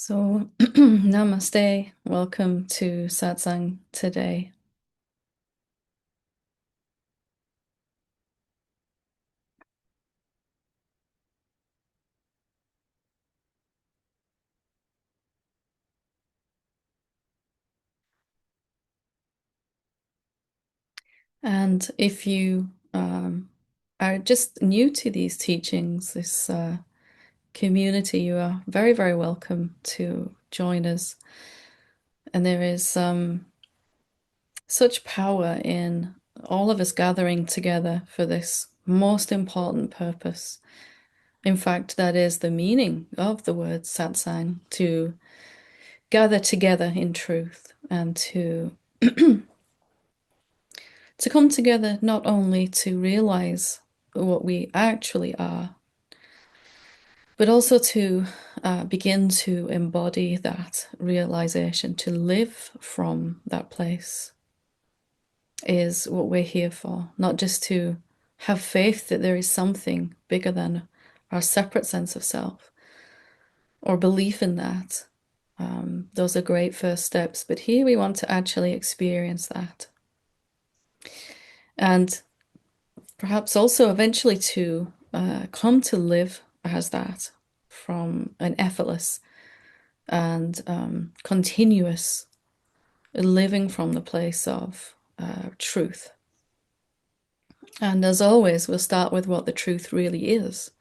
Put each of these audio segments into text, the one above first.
So, namaste. Welcome to Satsang today. And if you are just new to these teachings, this community, you are very, very welcome to join us. And there is such power in all of us gathering together for this most important purpose. In fact, that is the meaning of the word satsang, to gather together in truth and to come together not only to realize what we actually are, but also to begin to embody that realization, to live from that place is what we're here for, not just to have faith that there is something bigger than our separate sense of self or belief in that. Those are great first steps, but here we want to actually experience that. And perhaps also eventually to come to live as that, from an effortless and continuous living from the place of truth. And as always, we'll start with what the truth really is.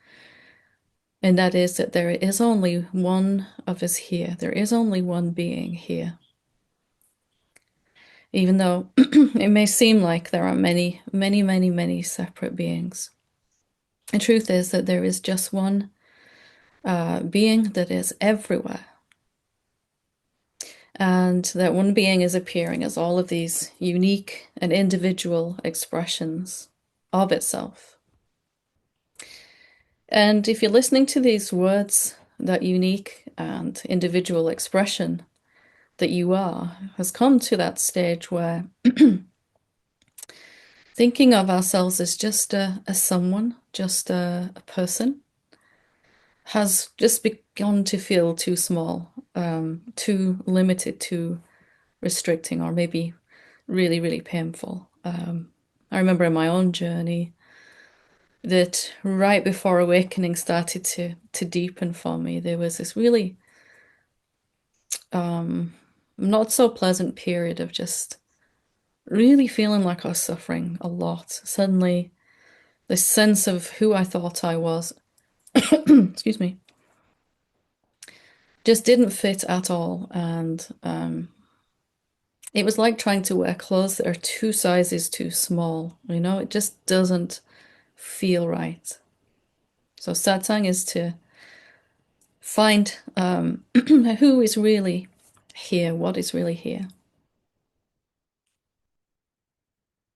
And that is that there is only one of us here. There is only one being here. Even though it may seem like there are many, many, many, many separate beings. The truth is that there is just one being that is everywhere. And that one being is appearing as all of these unique and individual expressions of itself. And if you're listening to these words, that unique and individual expression that you are has come to that stage where thinking of ourselves as just a someone, just a person, has just begun to feel too small, too limited, too restricting, or maybe really, really painful. I remember in my own journey that right before awakening started to deepen for me, there was this really not so pleasant period of just really feeling like I was suffering a lot. Suddenly, this sense of who I thought I was, excuse me, just didn't fit at all. And it was like trying to wear clothes that are two sizes too small. It just doesn't feel right. So satsang is to find who is really here, what is really here.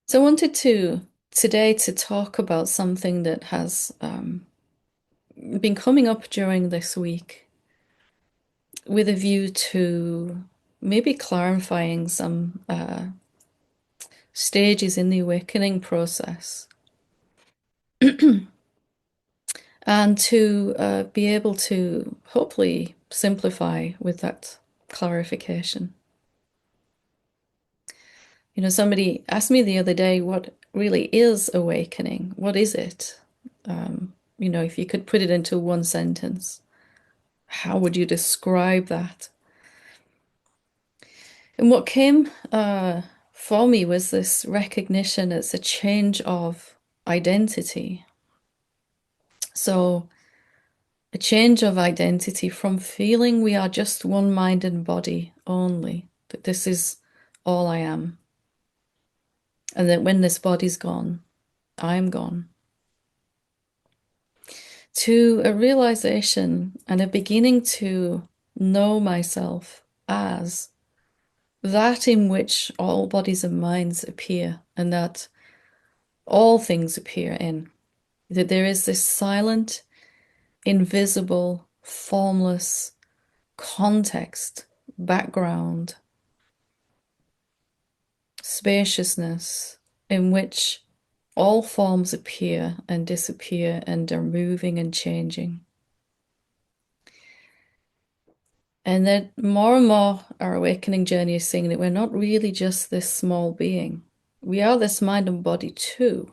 So I wanted to today to talk about something that has been coming up during this week with a view to maybe clarifying some stages in the awakening process and to be able to hopefully simplify with that clarification. Somebody asked me the other day, what really is awakening? What is it? If you could put it into one sentence, how would you describe that? And what came for me was this recognition it's a change of identity. So, a change of identity from feeling we are just one mind and body only, that this is all I am, and that when this body's gone, I'm gone, to a realization and a beginning to know myself as that in which all bodies and minds appear, and that all things appear in. That there is this silent, invisible, formless context, background, spaciousness in which all forms appear and disappear and are moving and changing. And then more and more, our awakening journey is seeing that we're not really just this small being. We are this mind and body too.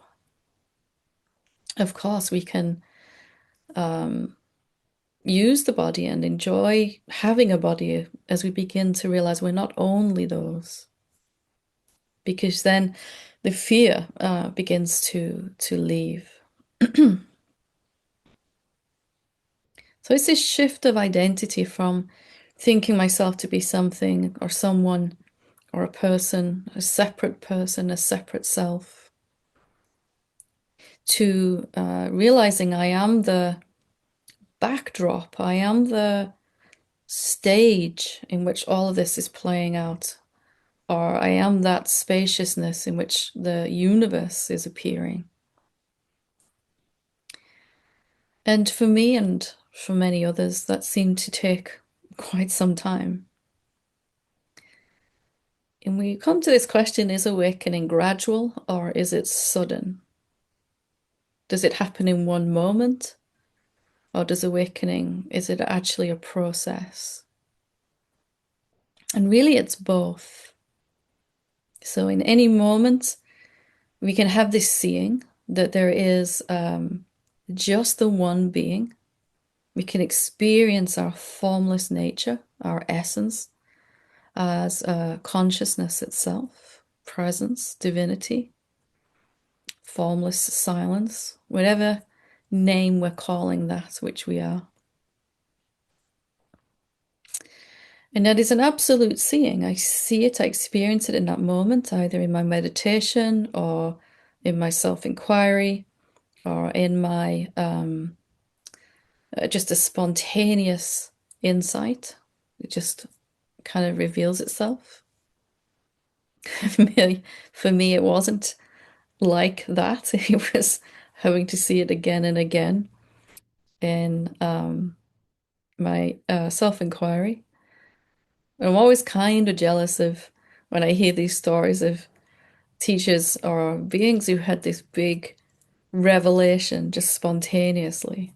Of course, we can use the body and enjoy having a body as we begin to realize we're not only those. Because then the fear begins to leave. So it's this shift of identity from thinking myself to be something or someone or a separate self, to realizing I am the backdrop, I am the stage in which all of this is playing out, or I am that spaciousness in which the universe is appearing. And for me and for many others, that seemed to take quite some time. And we come to this question, is awakening gradual or is it sudden? Does it happen in one moment? Or does awakening, is it actually a process? And really, it's both. So, in any moment, we can have this seeing that there is just the one being. We can experience our formless nature, our essence, as consciousness itself, presence, divinity, formless silence, whatever name we're calling that which we are. And that is an absolute seeing. I see it, I experience it in that moment, either in my meditation or in my self-inquiry or in my just a spontaneous insight. It just kind of reveals itself. For me, it wasn't like that. It was having to see it again and again in my self-inquiry. I'm always kind of jealous of when I hear these stories of teachers or beings who had this big revelation just spontaneously.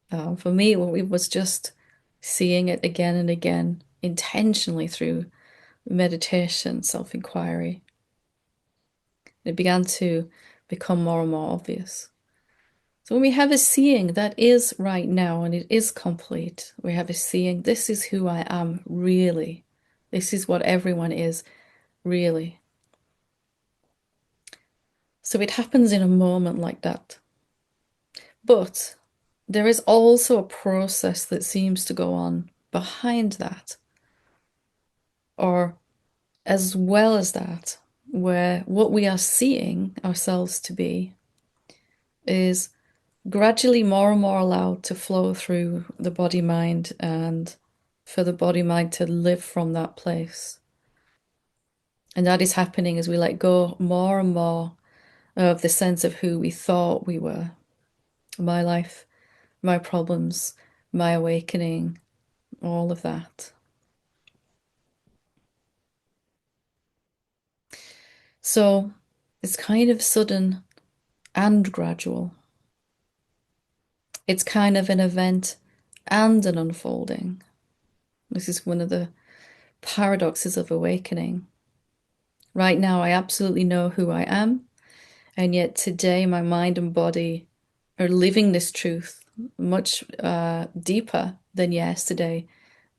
For me, it was just seeing it again and again intentionally through meditation, self-inquiry. It began to become more and more obvious. So when we have a seeing that is right now and it is complete, we have a seeing, this is who I am really. This is what everyone is really. So it happens in a moment like that. But there is also a process that seems to go on behind that, or as well as that, where what we are seeing ourselves to be is gradually more and more allowed to flow through the body mind and for the body mind to live from that place. And that is happening as we let go more and more of the sense of who we thought we were. My life, my problems, my awakening, all of that. So it's kind of sudden and gradual. It's kind of an event and an unfolding. This is one of the paradoxes of awakening. Right now, I absolutely know who I am, and yet today, my mind and body are living this truth much deeper than yesterday,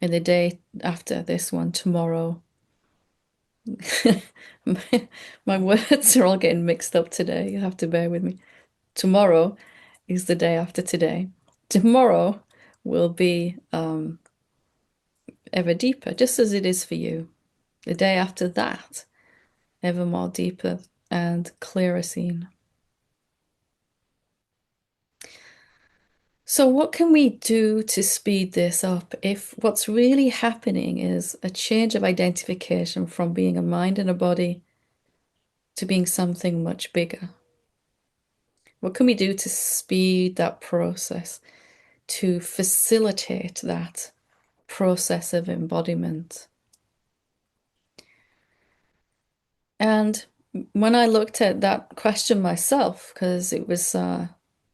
and the day after this one, tomorrow. my words are all getting mixed up today. You have to bear with me. Tomorrow is the day after today. Tomorrow will be ever deeper, just as it is for you. The day after that, ever more deeper and clearer seen. So, what can we do to speed this up if what's really happening is a change of identification from being a mind and a body to being something much bigger? What can we do to speed that process, to facilitate that process of embodiment? And when I looked at that question myself, because it was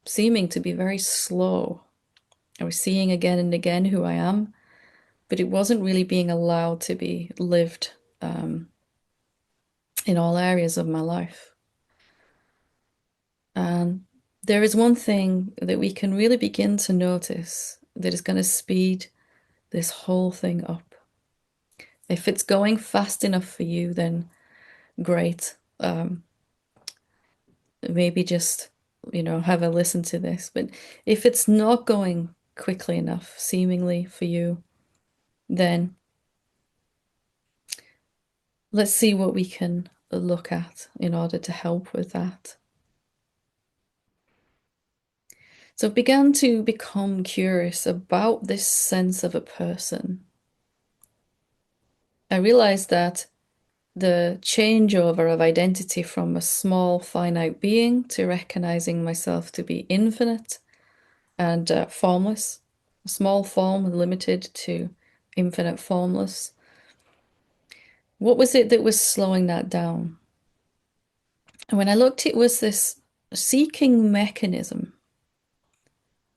seeming to be very slow, I was seeing again and again who I am. but it wasn't really being allowed to be lived in all areas of my life. And there is one thing that we can really begin to notice that is going to speed this whole thing up. If it's going fast enough for you, then great. Maybe just, have a listen to this. But if it's not going quickly enough, seemingly for you, then let's see what we can look at in order to help with that. So I've begun to become curious about this sense of a person. I realized that the changeover of identity from a small finite being to recognizing myself to be infinite and formless, a small form limited to infinite formless. What was it that was slowing that down? And when I looked, it was this seeking mechanism.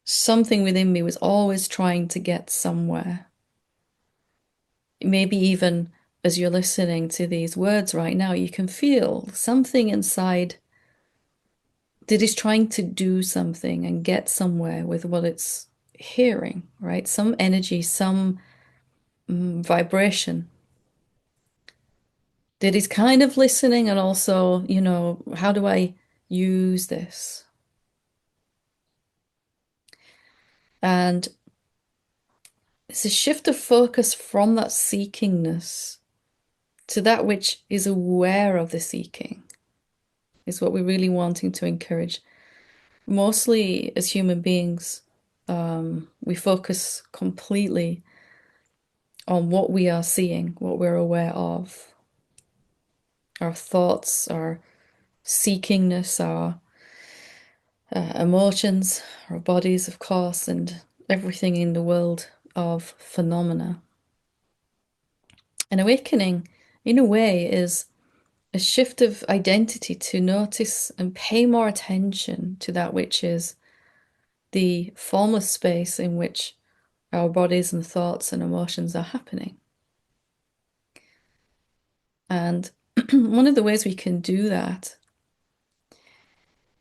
Something within me was always trying to get somewhere. Maybe even as you're listening to these words right now, you can feel something inside that is trying to do something and get somewhere with what it's hearing, right? Some energy, some vibration that is kind of listening and also, how do I use this? And it's a shift of focus from that seekingness to that which is aware of the seeking, is what we're really wanting to encourage. Mostly as human beings, we focus completely on what we are seeing, what we're aware of, our thoughts, our seekingness, our emotions, our bodies, of course, and everything in the world of phenomena. And awakening, in a way, is a shift of identity to notice and pay more attention to that which is the formless space in which our bodies and thoughts and emotions are happening. And one of the ways we can do that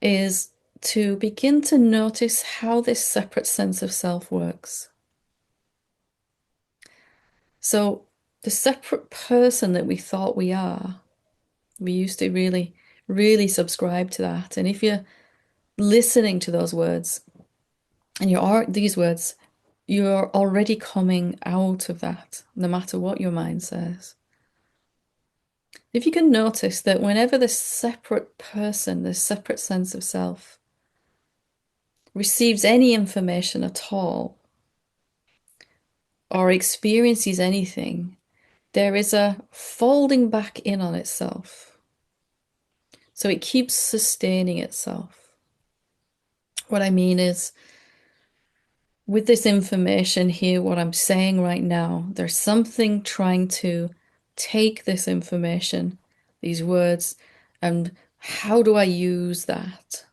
is to begin to notice how this separate sense of self works. So, the separate person that we thought we are, we used to really, really subscribe to that. And if you're listening to those words, and these words, you're already coming out of that, no matter what your mind says. If you can notice that whenever this separate person, this separate sense of self, receives any information at all, or experiences anything, there is a folding back in on itself. So it keeps sustaining itself. What I mean is, with this information here, what I'm saying right now, there's something trying to take this information, these words, and how do I use that?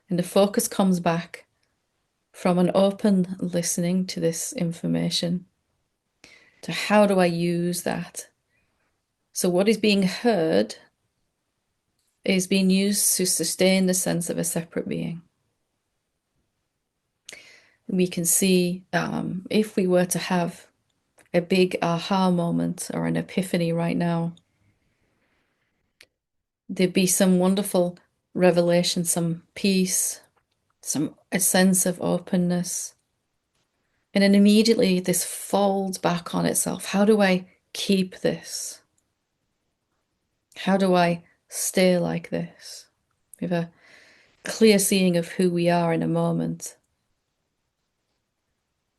And the focus comes back from an open listening to this information to how do I use that? So what is being heard is being used to sustain the sense of a separate being. We can see if we were to have a big aha moment or an epiphany right now, there'd be some wonderful revelation, some peace, a sense of openness. And then immediately this folds back on itself. How do I keep this? How do I stay like this? We have a clear seeing of who we are in a moment.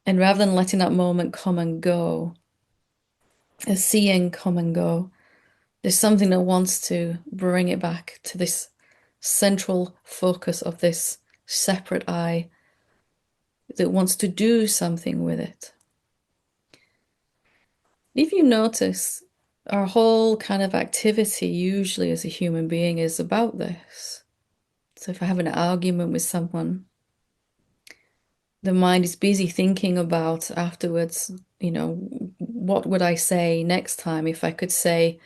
And rather than letting that moment come and go, a seeing come and go, there's something that wants to bring it back to this central focus of this separate I that wants to do something with it. If you notice, our whole kind of activity, usually as a human being, is about this. So if I have an argument with someone, the mind is busy thinking about afterwards, what would I say next time if I could say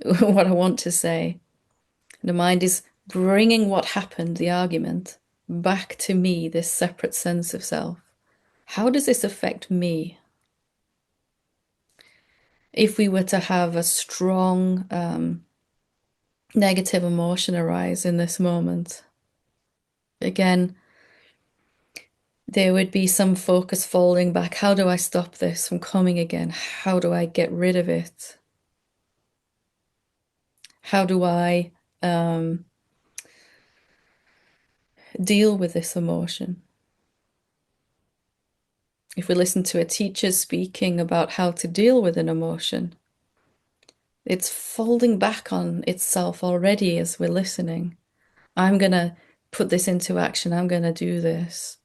what I want to say? The mind is bringing what happened, the argument, back to me, this separate sense of self. How does this affect me? If we were to have a strong negative emotion arise in this moment, again, there would be some focus falling back. How do I stop this from coming again? How do I get rid of it? How do I deal with this emotion? If we listen to a teacher speaking about how to deal with an emotion, it's folding back on itself already as we're listening. I'm going to put this into action. I'm going to do this.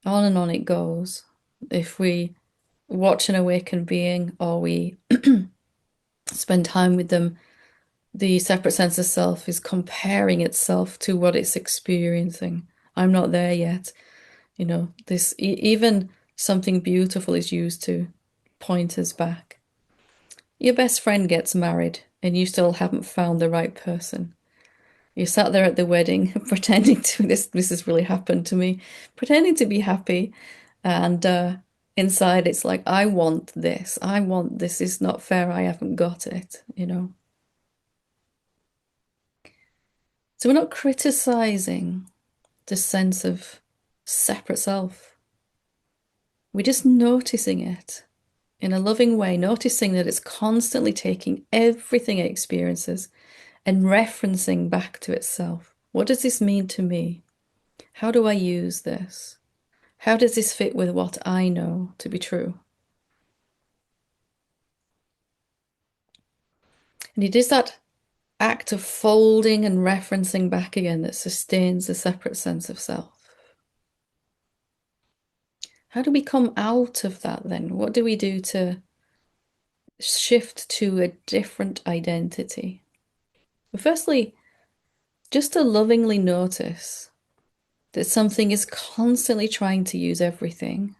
On and on it goes. If we watch an awakened being or we spend time with them, the separate sense of self is comparing itself to what it's experiencing. I'm not there yet. This even something beautiful is used to point us back. Your best friend gets married and you still haven't found the right person. You sat there at the wedding pretending to this has really happened to me, pretending to be happy, and inside it's like, I want this. I want this. It's not fair. I haven't got it. So we're not criticizing the sense of separate self. We're just noticing it in a loving way, noticing that it's constantly taking everything it experiences and referencing back to itself. What does this mean to me? How do I use this? How does this fit with what I know to be true? And it is that act of folding and referencing back again that sustains the separate sense of self. How do we come out of that then? What do we do to shift to a different identity? Well, firstly, just to lovingly notice that something is constantly trying to use everything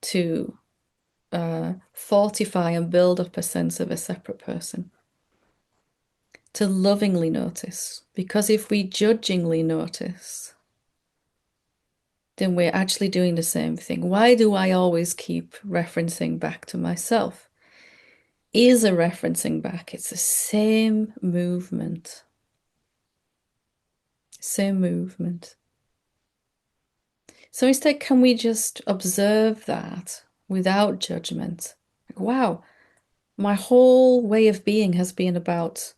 to fortify and build up a sense of a separate person. To lovingly notice, because if we judgingly notice, then we're actually doing the same thing. Why do I always keep referencing back to myself? Is a referencing back. It's the same movement. Same movement. So instead, can we just observe that without judgment? Like, wow, my whole way of being has been about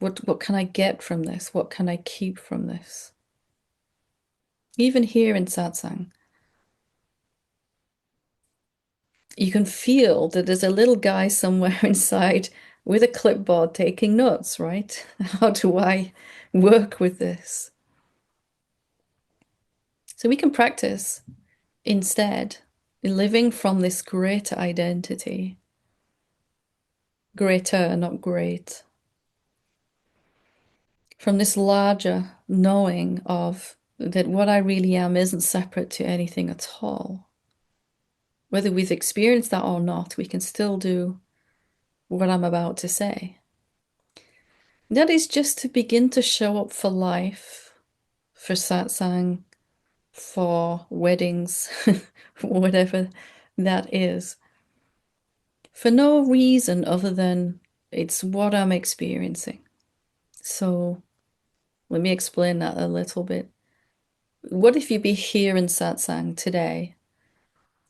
what can I get from this? What can I keep from this? Even here in Satsang, you can feel that there's a little guy somewhere inside with a clipboard taking notes, right? How do I work with this? So we can practice instead living from this greater identity. Greater, not great. From this larger knowing of that what I really am isn't separate to anything at all. Whether we've experienced that or not, we can still do what I'm about to say. That is just to begin to show up for life, for satsang, for weddings, whatever that is, for no reason other than it's what I'm experiencing. So let me explain that a little bit. What if you be here in satsang today,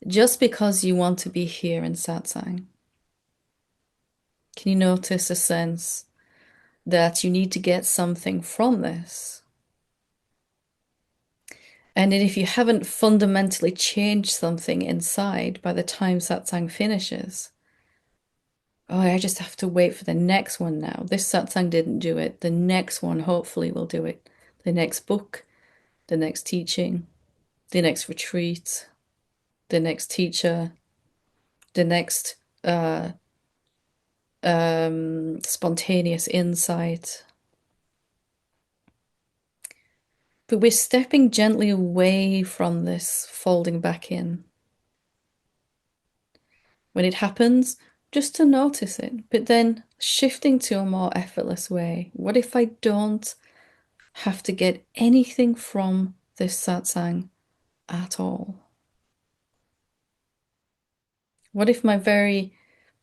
just because you want to be here in satsang? Can you notice a sense that you need to get something from this? And then if you haven't fundamentally changed something inside by the time satsang finishes, oh, I just have to wait for the next one now. This satsang didn't do it. The next one hopefully will do it. The next book, the next teaching, the next retreat, the next teacher, the next spontaneous insight. But we're stepping gently away from this folding back in. When it happens, just to notice it, but then shifting to a more effortless way. What if I don't have to get anything from this satsang at all? What if my very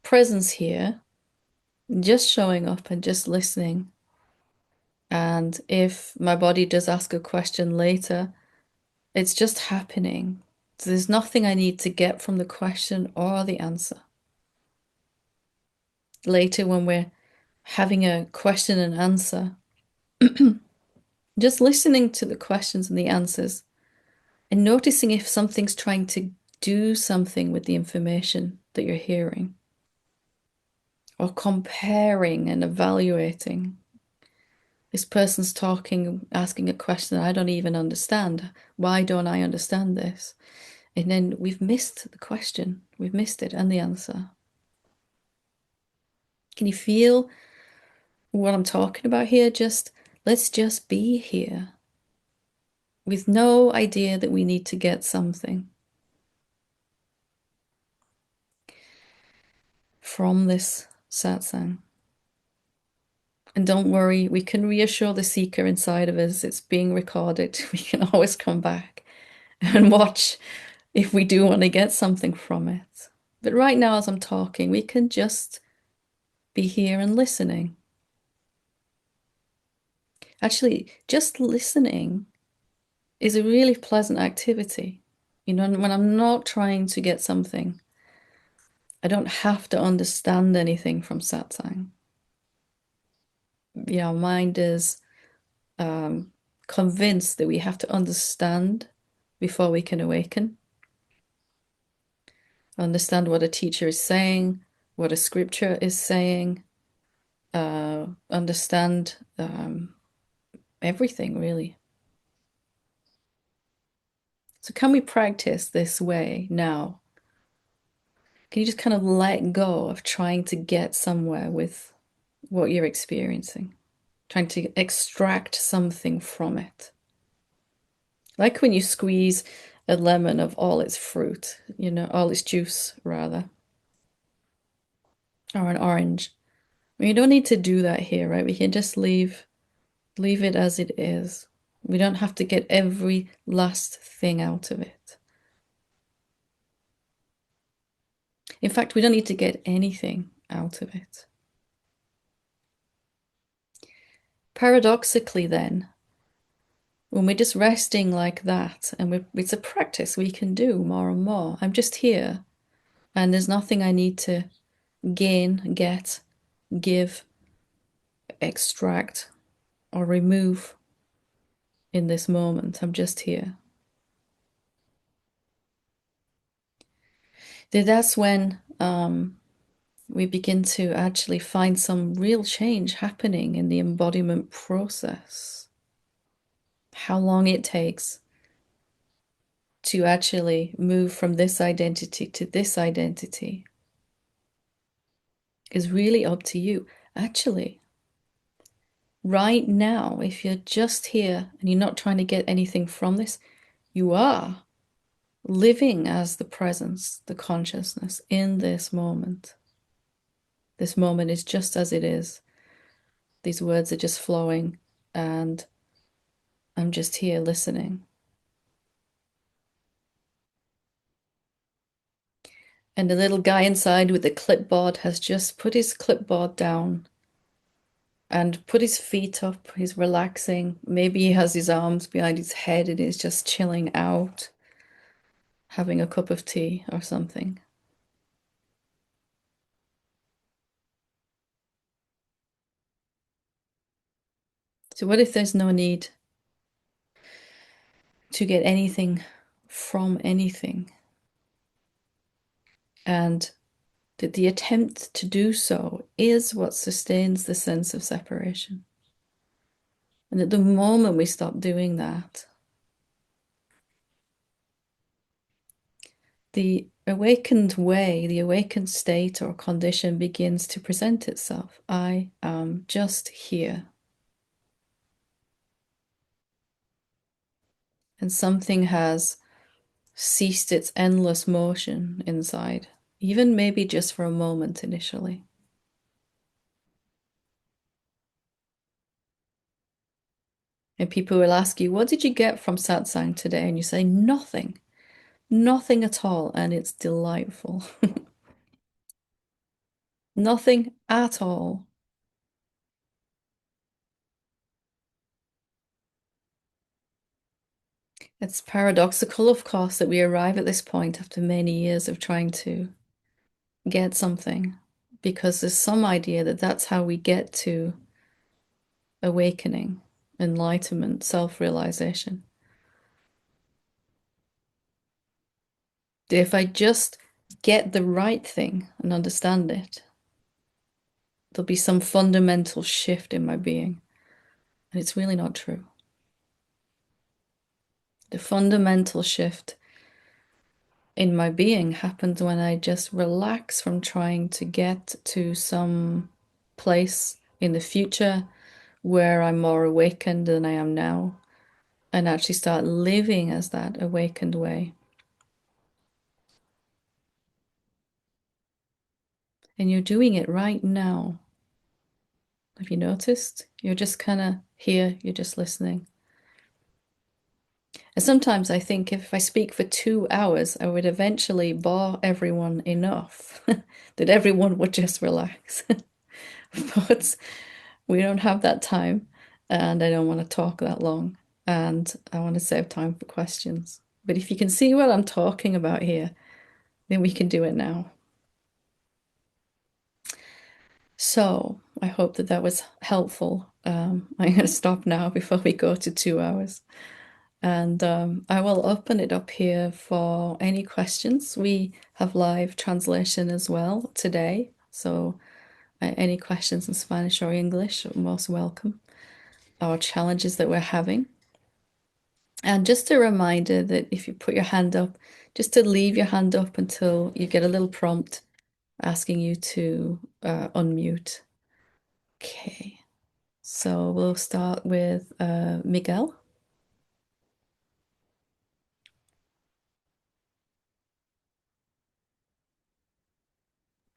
presence here, just showing up and just listening, and if my body does ask a question later, it's just happening. So there's nothing I need to get from the question or the answer. Later, when we're having a question and answer, just listening to the questions and the answers and noticing if something's trying to do something with the information that you're hearing, or comparing and evaluating. This person's talking, asking a question I don't even understand. Why don't I understand this? And then we've missed the question, we've missed it and the answer. Can you feel what I'm talking about here? Let's just be here with no idea that we need to get something from this satsang. And don't worry, we can reassure the seeker inside of us. It's being recorded. We can always come back and watch if we do want to get something from it. But right now, as I'm talking, we can just be here and listening. Actually, just listening is a really pleasant activity. You know, when I'm not trying to get something, I don't have to understand anything from satsang. You know, mind is convinced that we have to understand before we can awaken. Understand what a teacher is saying, what a scripture is saying, understand everything really. So can we practice this way now? Can you just kind of let go of trying to get somewhere with what you're experiencing, trying to extract something from it? Like when you squeeze a lemon of all its fruit, you know, all its juice rather, or an orange. We don't need to do that here, right? We can just leave it as it is. We don't have to get every last thing out of it. In fact, we don't need to get anything out of it. Paradoxically, then, when we're just resting like that, and it's a practice we can do more and more. I'm just here, and there's nothing I need to gain, get, give, extract, or remove in this moment. I'm just here. That's when we begin to actually find some real change happening in the embodiment process. How long it takes to actually move from this identity to this identity is really up to you. Actually, right now, if you're just here and you're not trying to get anything from this, you are living as the presence, the consciousness in this moment. This moment is just as it is. These words are just flowing, and I'm just here listening. And the little guy inside with the clipboard has just put his clipboard down and put his feet up. He's relaxing. Maybe he has his arms behind his head and he's just chilling out, having a cup of tea or something. So what if there's no need to get anything from anything? And that the attempt to do so is what sustains the sense of separation. And at the moment we stop doing that, the awakened way, the awakened state or condition begins to present itself. I am just here. and something has ceased its endless motion inside, even maybe just for a moment initially. And people will ask you, what did you get from Satsang today? And you say, nothing, nothing at all. And it's delightful. Nothing at all. It's paradoxical, of course, that we arrive at this point after many years of trying to get something, because there's some idea that that's how we get to awakening, enlightenment, self-realization. If I just get the right thing and understand it, there'll be some fundamental shift in my being. And it's really not true. The fundamental shift in my being happens when I just relax from trying to get to some place in the future where I'm more awakened than I am now, and actually start living as that awakened way. And you're doing it right now. Have you noticed? You're just kind of here, you're just listening. And sometimes I think if I speak for 2 hours, I would eventually bore everyone enough that everyone would just relax. But we don't have that time, and I don't want to talk that long, and I want to save time for questions. But if you can see what I'm talking about here, then we can do it now. So I hope that that was helpful. I'm going to stop now before we go to 2 hours. And I will open it up here for any questions. We have live translation as well today. So any questions in Spanish or English are most welcome. Our challenges that we're having. And just a reminder that if you put your hand up, just to leave your hand up until you get a little prompt asking you to unmute. Okay, so we'll start with Miguel.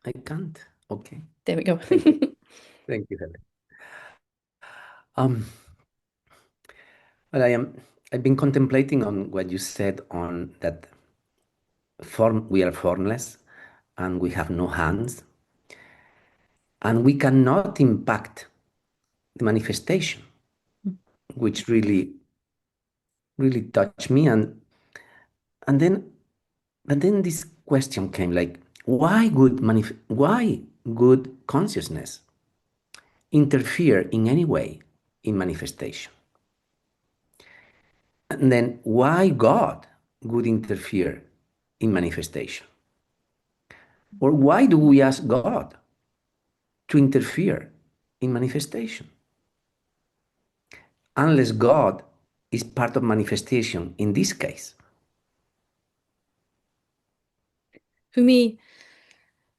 I can't. Okay. There we go. Thank you. Thank you, Helen. Um, well, I've been contemplating on what you said on that we are formless and we have no hands and we cannot impact the manifestation, which really touched me. And then, but then this question came like, why good consciousness interfere in any way in manifestation? And then why God would interfere in manifestation? Or why do we ask God to interfere in manifestation? Unless God is part of manifestation in this case. For me,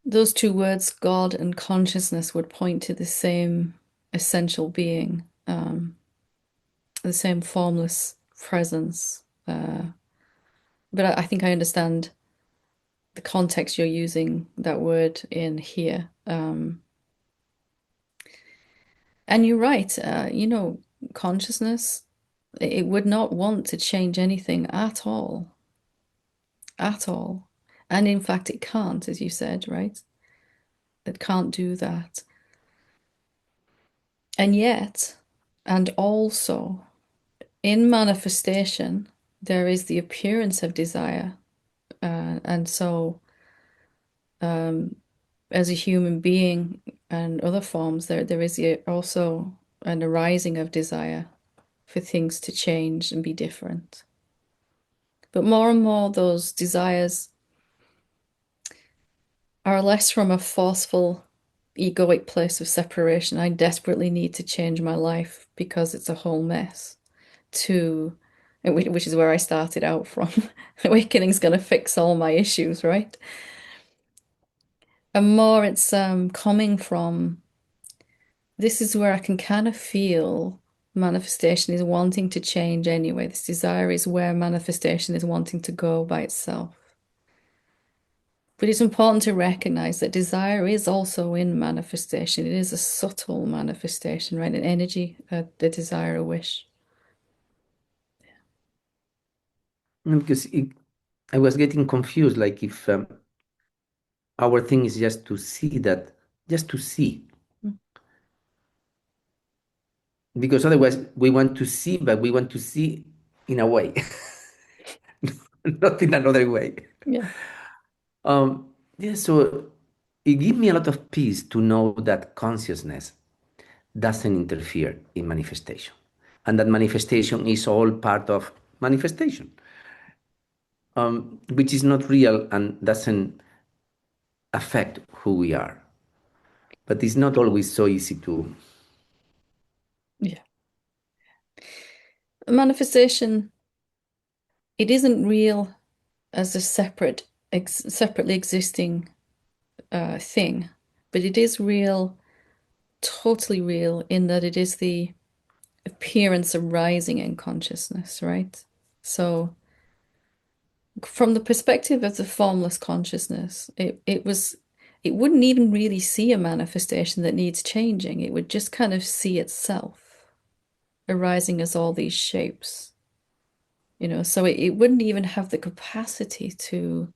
those two words, God and consciousness, would point to the same essential being, the same formless presence. But I think I understand the context you're using that word in here. And you're right, consciousness, it would not want to change anything at all, at all. And in fact, it can't, as you said, right? It can't do that. And yet, and also, in manifestation, there is the appearance of desire. And so, as a human being and other forms, there is also an arising of desire for things to change and be different. But more and more, those desires are less from a forceful, egoic place of separation. I desperately need to change my life because it's a whole mess, to, which is where I started out from. Awakening's going to fix all my issues, right? And more it's coming from, this is where I can kind of feel Manifestation is wanting to change anyway. This desire is where manifestation is wanting to go by itself. But it's important to recognize that desire is also in manifestation. It is a subtle manifestation, right? An energy, a desire, a wish. Because I was getting confused, like if our thing is just to see that, just to see. Mm. Because otherwise we want to see, but we want to see in a way, not in another way. Yeah, Yeah, so it gives me a lot of peace to know that consciousness doesn't interfere in manifestation, and that manifestation is all part of manifestation, which is not real and doesn't affect who we are. But it's not always so easy to. yeah. Manifestation, it isn't real as a separately existing thing, but it is real, totally real, in that it is the appearance arising in consciousness, right? So, from the perspective of the formless consciousness, it wouldn't even really see a manifestation that needs changing. It would just kind of see itself arising as all these shapes, so it wouldn't even have the capacity to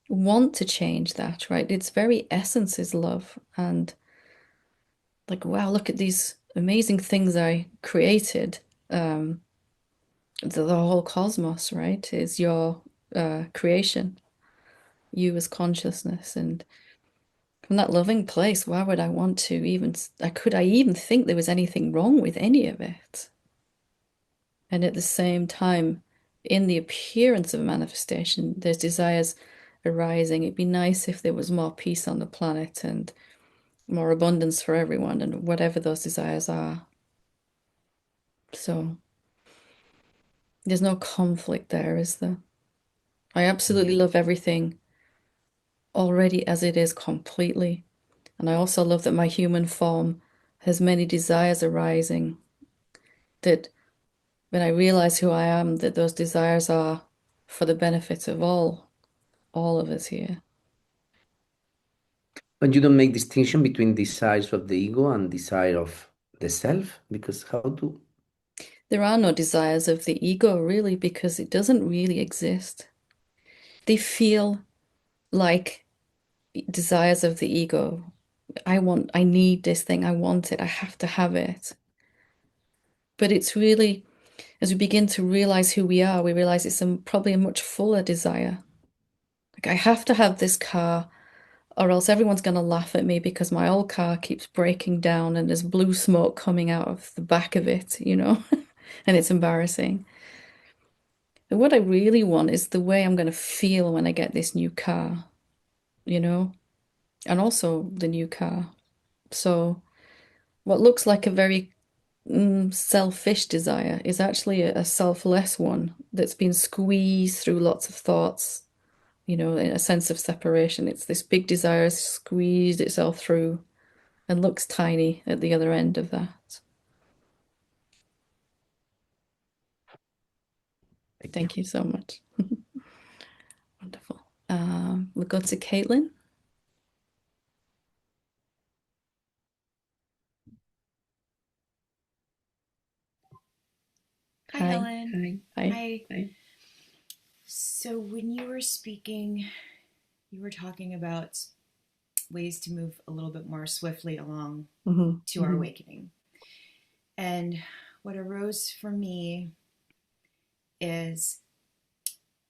want to change that, right? Its very essence is love. And like, wow, look at these amazing things I created. Um, the whole cosmos, right, is your creation, you as consciousness. And from that loving place, why would I want to even, could I even think there was anything wrong with any of it? And at the same time, in the appearance of a manifestation, there's desires arising. It'd be nice if there was more peace on the planet and more abundance for everyone, and whatever those desires are. So there's no conflict there, is there? I absolutely love everything already as it is completely. And I also love that my human form has many desires arising, that when I realize who I am, that those desires are for the benefit of all of us here. But you don't make distinction between desires of the ego and desire of the self, because how do. There are no desires of the ego, really, because it doesn't really exist. They feel like desires of the ego. I need this thing, I want it, I have to have it. But it's really, as we begin to realize who we are, we realize it's probably a much fuller desire. Like, I have to have this car, or else everyone's going to laugh at me because my old car keeps breaking down and there's blue smoke coming out of the back of it, and it's embarrassing. And what I really want is the way I'm going to feel when I get this new car, you know, and also the new car. So, what looks like a very selfish desire is actually a selfless one that's been squeezed through lots of thoughts, in a sense of separation. It's this big desire squeezed itself through and looks tiny at the other end of that. Thank you. Thank you so much. Wonderful. We'll go to Caitlin. Hi, Hi. Helen. Hi. Hi. So, when you were speaking, you were talking about ways to move a little bit more swiftly along to our awakening. And what arose for me is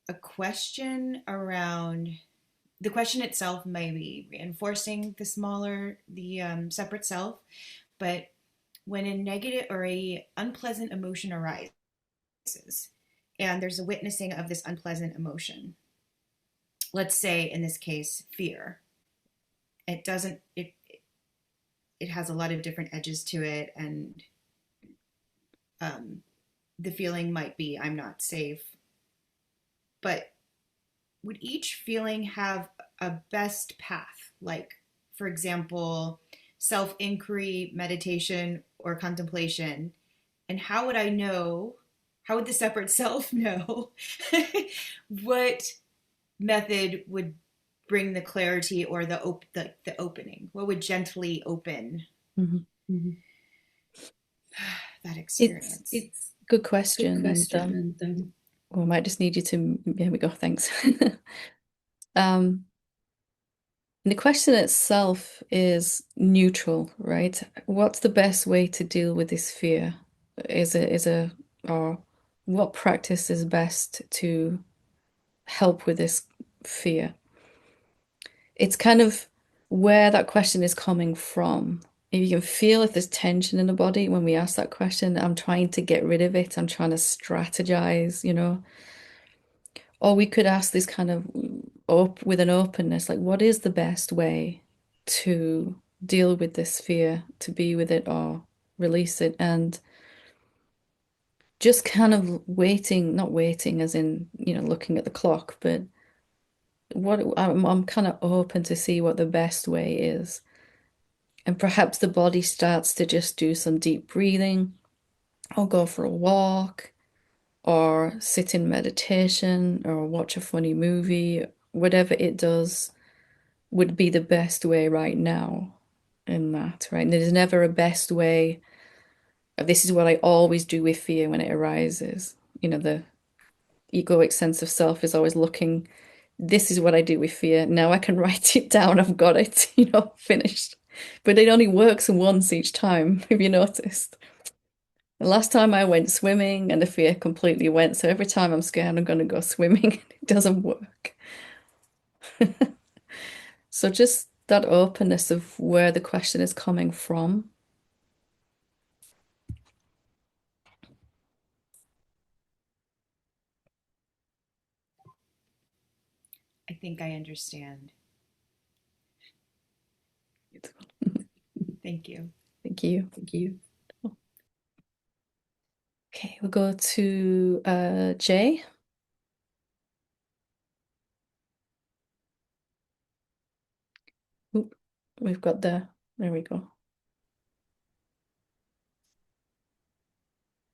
a question around the question itself, maybe reinforcing the separate self, but when a negative or a unpleasant emotion arises, and there's a witnessing of this unpleasant emotion, let's say in this case fear, it doesn't it has a lot of different edges to it, and the feeling might be I'm not safe, but would each feeling have a best path, like for example self-inquiry, meditation, or contemplation, And how would I know? How would the separate self know what method would bring the clarity or the opening? What would gently open that experience? It's a good question, and well, I might just need you to. Here we go. Thanks. um, the question itself is neutral, right? What's the best way to deal with this fear? Or what practice is best to help with this fear? It's kind of where that question is coming from. If you can feel if there's tension in the body when we ask that question, I'm trying to get rid of it. I'm trying to strategize, you know. Or we could ask this kind of op with an openness, like what is the best way to deal with this fear, to be with it or release it? And just kind of waiting, not waiting as in, you know, looking at the clock, but I'm kind of open to see what the best way is. And perhaps the body starts to just do some deep breathing, or go for a walk, or sit in meditation, or watch a funny movie. Whatever it does would be the best way right now in that, right? And there's never a best way. This is what I always do with fear when it arises. You know, the egoic sense of self is always looking, this is what I do with fear. Now I can write it down. I've got it, you know, finished. But it only works once each time, if you noticed. The last time I went swimming and the fear completely went. So every time I'm scared, I'm going to go swimming. It doesn't work. So just that openness of where the question is coming from. I think I understand. Thank you. Thank you. Thank you. Okay, we'll go to Jay. Oop, we've got there we go.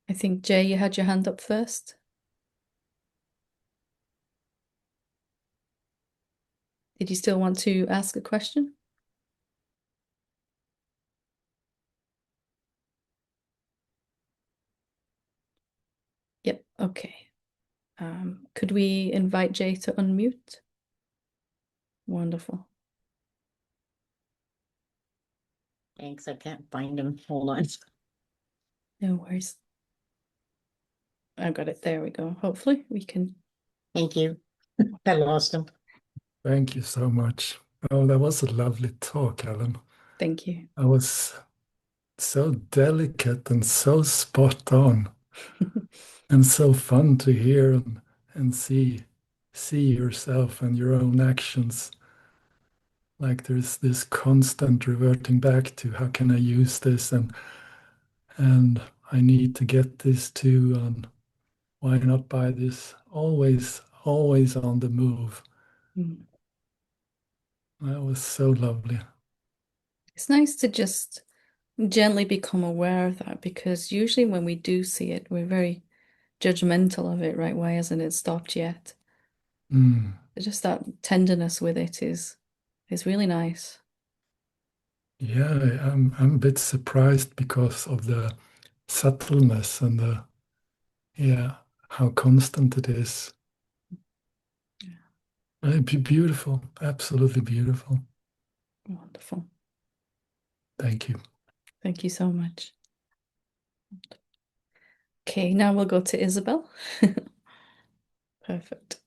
I think Jay, you had your hand up first. Did you still want to ask a question? Yep, okay. Could we invite Jay to unmute? Wonderful. Thanks, I can't find him. Hold on. No worries. I got it. There we go. Hopefully we can. Thank you. I lost him. Thank you so much. Oh, that was a lovely talk, Helen. Thank you. I was so delicate and so spot on and so fun to hear and see yourself and your own actions. Like there's this constant reverting back to how can I use this and I need to get this too, and why not buy this? Always on the move. Mm. That was so lovely. It's nice to just gently become aware of that, because usually when we do see it, we're very judgmental of it, right? Why hasn't it stopped yet? Mm. Just that tenderness with it is really nice. Yeah, I'm a bit surprised because of the subtleness and the how constant it is. It'd be beautiful, absolutely beautiful. Wonderful. Thank you. Thank you so much. Okay, now we'll go to Isabel. Perfect.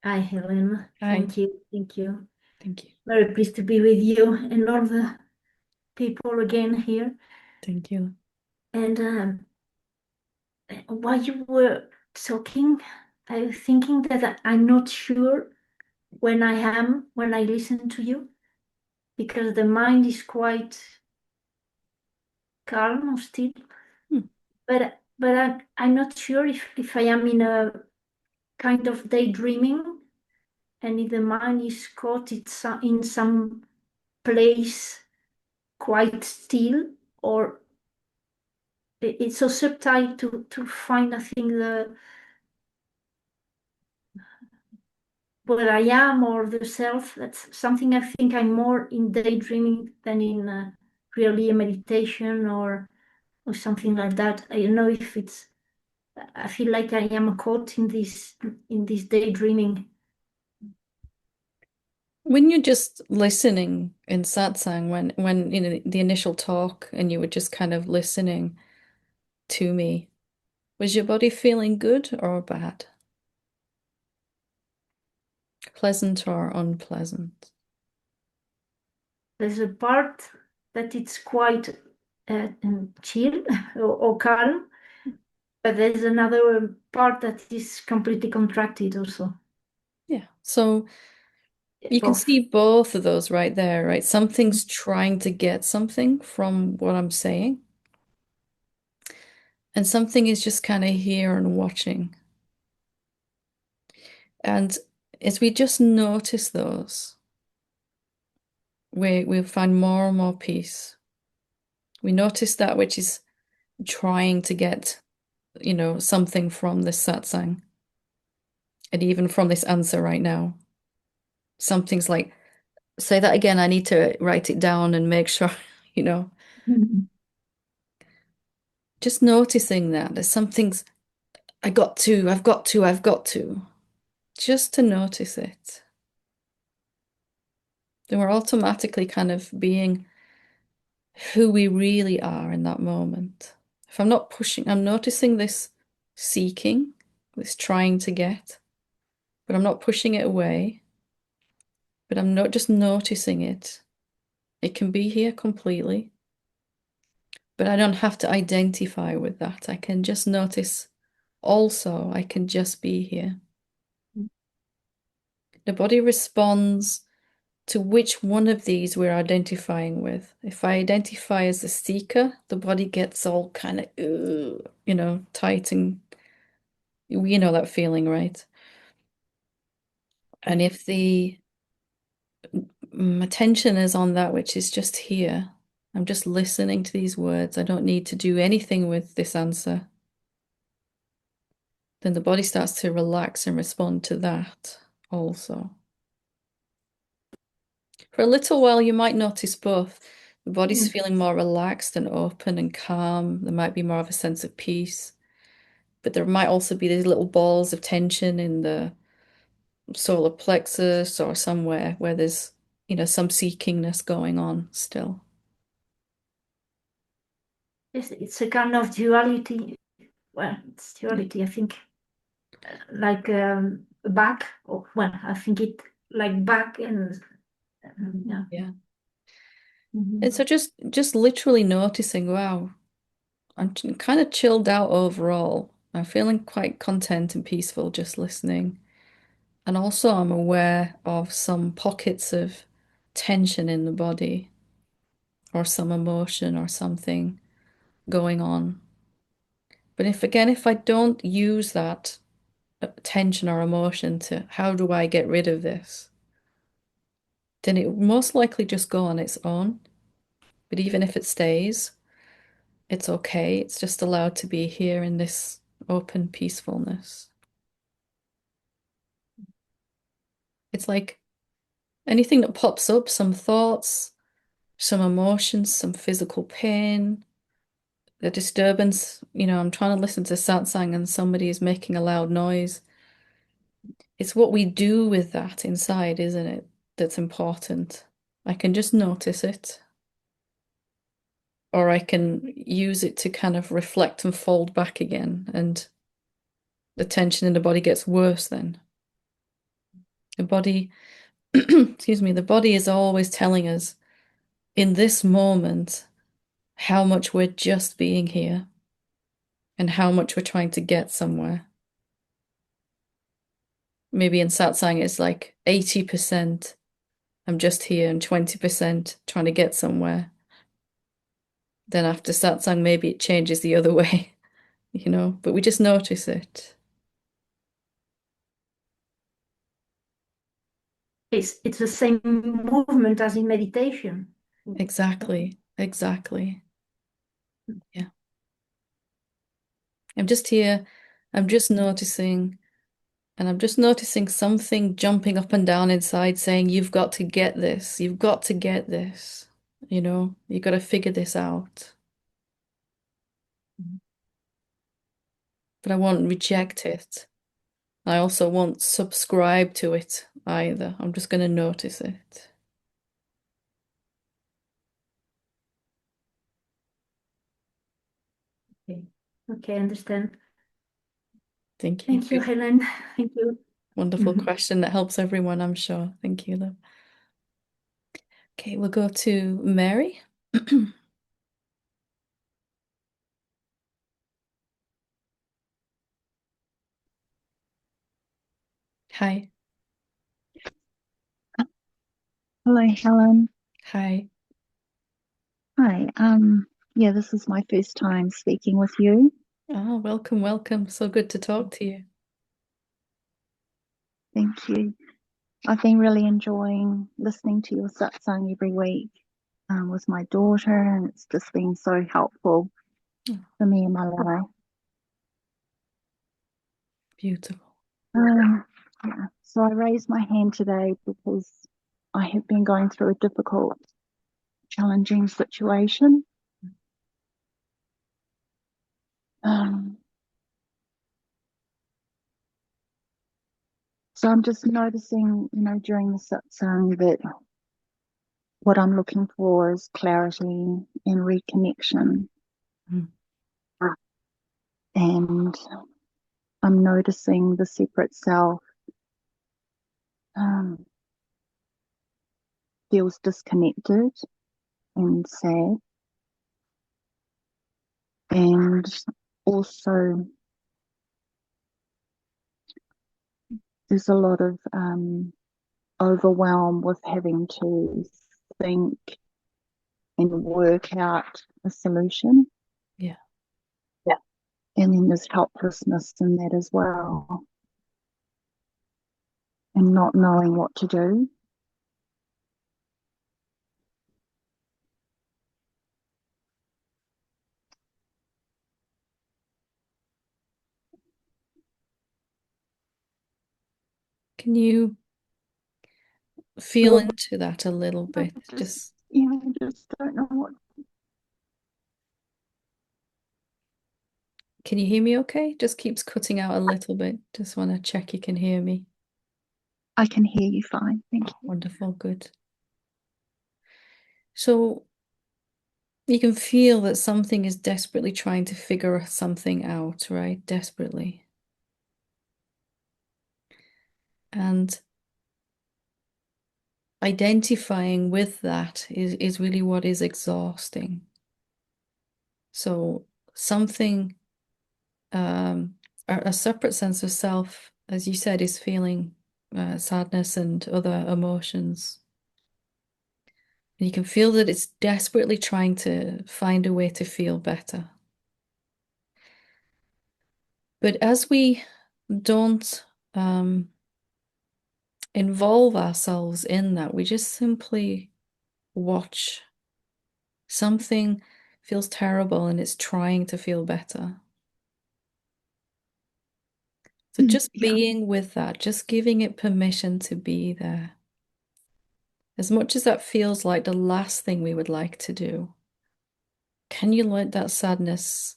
Hi, Helen. Hi. Thank you. Thank you. Thank you. Very pleased to be with you and all the people again here. Thank you. And while you were talking, I was thinking that I'm not sure when I listen to you, because the mind is quite calm or still. Hmm. But I'm not sure if I am in a kind of daydreaming, and if the mind is caught in some place quite still, or it's so subtle to find, I think, where I am or the self. That's something I think I'm more in daydreaming than in really a meditation or something like that. I don't know if it's. I feel like I am caught in this daydreaming. When you're just listening in satsang, when you know the initial talk and you were just kind of listening to me, was your body feeling good or bad? Pleasant or unpleasant? There's a part that it's quite chill or calm, but there's another part that is completely contracted also. Yeah. So you can Both. see both of those right there, right? Something's trying to get something from what I'm saying, and something is just kind of here and watching. And as we just notice those, we'll find more and more peace. We notice that which is trying to get, you know, something from this satsang, and even from this answer right now. Something's like, say that again, I need to write it down and make sure, you know. Mhm. Just noticing that there's something's, I've got to, just to notice it. Then we're automatically kind of being who we really are in that moment. If I'm not pushing, I'm noticing this seeking, this trying to get, but I'm not pushing it away, but I'm not just noticing it. It can be here completely, but I don't have to identify with that. I can just notice also, I can just be here. The body responds to which one of these we're identifying with. If I identify as the seeker, the body gets all kind of, you know, tight, and you know that feeling, right? And if the attention is on that which is just here, I'm just listening to these words, I don't need to do anything with this answer, then the body starts to relax and respond to that also. For a little while, you might notice both. The body's feeling more relaxed and open and calm. There might be more of a sense of peace, but there might also be these little balls of tension in the solar plexus or somewhere where there's, you know, some seekingness going on still. It's a kind of duality. Well, it's duality, I think. Like back, or well, I think it like back and yeah. Yeah. Mhm. And so just literally noticing, wow, I'm kind of chilled out overall. I'm feeling quite content and peaceful just listening. And also I'm aware of some pockets of tension in the body or some emotion or something going on. But if I don't use that tension or emotion to how do I get rid of this, then it will most likely just go on its own. But even if it stays, it's okay. It's just allowed to be here in this open peacefulness. It's like anything that pops up, some thoughts, some emotions, some physical pain, the disturbance. You know, I'm trying to listen to satsang and somebody is making a loud noise. It's what we do with that inside, isn't it? That's important. I can just notice it, or I can use it to kind of reflect and fold back again, and the tension in the body gets worse then. The body, excuse me, the body is always telling us in this moment how much we're just being here and how much we're trying to get somewhere. Maybe in satsang it's like 80% I'm just here and 20% trying to get somewhere. Then after satsang, maybe it changes the other way, you know, but we just notice it. It's the same movement as in meditation. Exactly. Exactly. Yeah. I'm just here. I'm just noticing, and I'm just noticing something jumping up and down inside saying, you've got to get this. You've got to get this. You've got to figure this out. But I won't reject it. I also won't subscribe to it either. I'm just going to notice it. Okay, understand. Thank you. Thank you, Helen. Thank you. Wonderful question that helps everyone, I'm sure. Thank you, though. Okay, we'll go to Mary. Hi. Hello, Helen. Hi. Hi. Yeah, this is my first time speaking with you. Oh, welcome, welcome. So good to talk to you. Thank you. I've been really enjoying listening to your satsang every week with my daughter, and it's just been so helpful for me in my life. Beautiful. Yeah. So I raised my hand today because I have been going through a difficult, challenging situation. So I'm just noticing, during the satsang that what I'm looking for is clarity and reconnection. Mm. And I'm noticing the separate self feels disconnected and sad. And also, there's a lot of overwhelm with having to think and work out a solution. Yeah. Yeah. And then there's helplessness in that as well. And not knowing what to do. Can you feel into that a little bit? I just don't know what. Can you hear me okay? Just keeps cutting out a little bit. Just want to check you can hear me. I can hear you fine. Thank you. Wonderful, good. So you can feel that something is desperately trying to figure something out, right? Desperately. And identifying with that is really what is exhausting. So something, a separate sense of self, as you said, is feeling sadness and other emotions. And you can feel that it's desperately trying to find a way to feel better. But as we don't involve ourselves in that, we just simply watch. Something feels terrible and it's trying to feel better. So just being with that, just giving it permission to be there. As much as that feels like the last thing we would like to do, can you let that sadness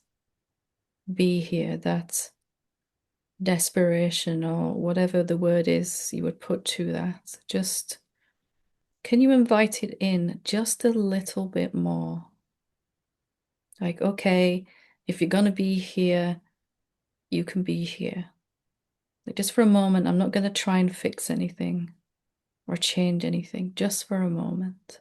be here, that desperation or whatever the word is you would put to that? Just, can you invite it in just a little bit more? Like, okay, if you're going to be here, you can be here. Like just for a moment, I'm not going to try and fix anything or change anything, just for a moment.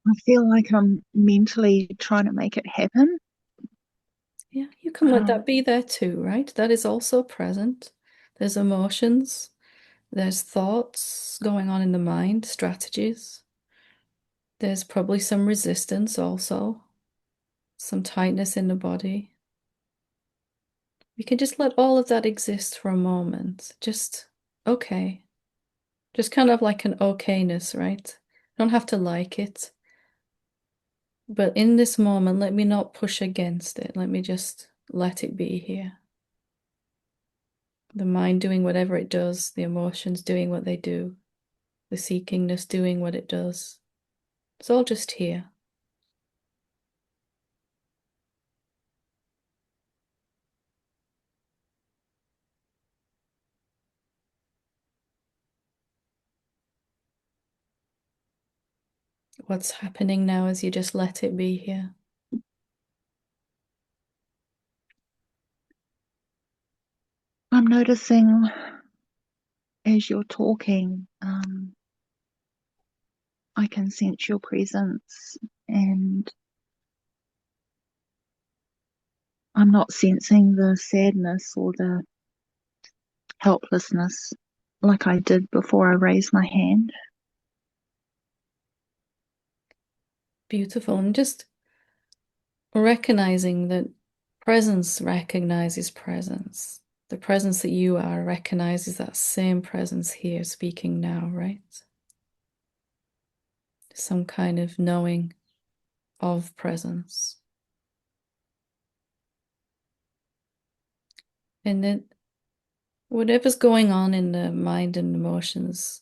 I feel like I'm mentally trying to make it happen. Yeah, you can let that be there too, right? That is also present. There's emotions, there's thoughts going on in the mind, strategies. There's probably some resistance also, some tightness in the body. We can just let all of that exist for a moment. Just okay. Just kind of like an okayness, right? Don't have to like it. But in this moment, let me not push against it. Let me just let it be here. The mind doing whatever it does, the emotions doing what they do, the seekingness doing what it does. It's all just here. What's happening now as you just let it be here? I'm noticing as you're talking, I can sense your presence, and I'm not sensing the sadness or the helplessness like I did before I raised my hand. Beautiful. And just recognizing that presence recognizes presence. The presence that you are recognizes that same presence here speaking now, right? Some kind of knowing of presence. And that whatever's going on in the mind and emotions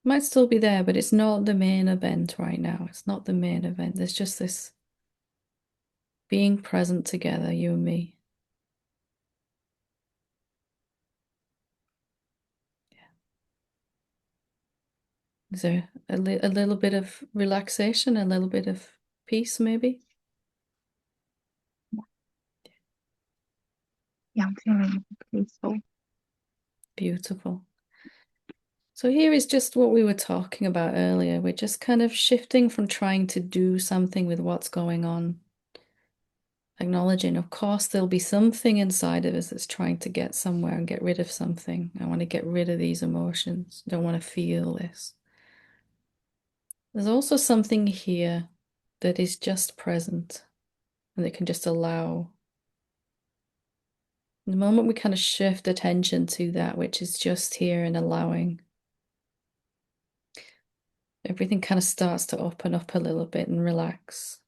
might still be there, but it's not the main event right now. It's not the main event. There's just this being present together, you and me. Is there a little bit of relaxation, a little bit of peace, maybe? Yeah, I'm feeling peaceful. Beautiful. So here is just what we were talking about earlier. We're just kind of shifting from trying to do something with what's going on. Acknowledging, of course, there'll be something inside of us that's trying to get somewhere and get rid of something. I want to get rid of these emotions. I don't want to feel this. There's also something here that is just present and that can just allow. The moment we kind of shift attention to that which is just here and allowing, everything kind of starts to open up a little bit and relax.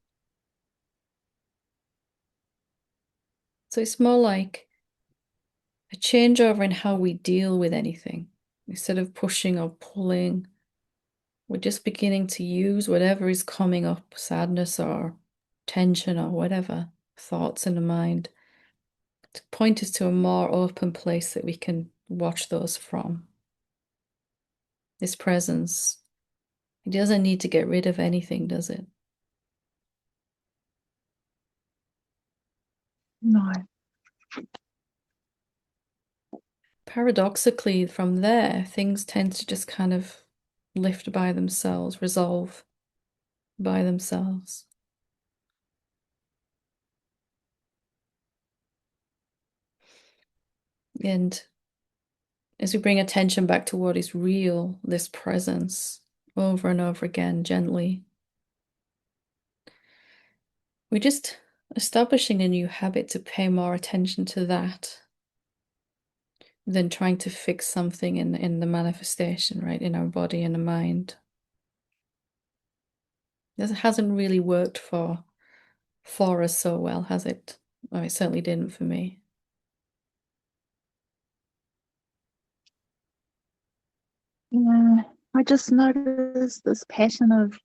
So it's more like a changeover in how we deal with anything. Instead of pushing or pulling, we're just beginning to use whatever is coming up, sadness or tension or whatever, thoughts in the mind, to point us to a more open place that we can watch those from. This presence, it doesn't need to get rid of anything, does it? No. Paradoxically, from there, things tend to just kind of lift by themselves, resolve by themselves. And as we bring attention back to what is real, this presence, over and over again, gently, we're just establishing a new habit to pay more attention to that than trying to fix something in the manifestation, right, in our body and the mind. This hasn't really worked for us so well, has it? Oh, it certainly didn't for me. Yeah, I just noticed this pattern of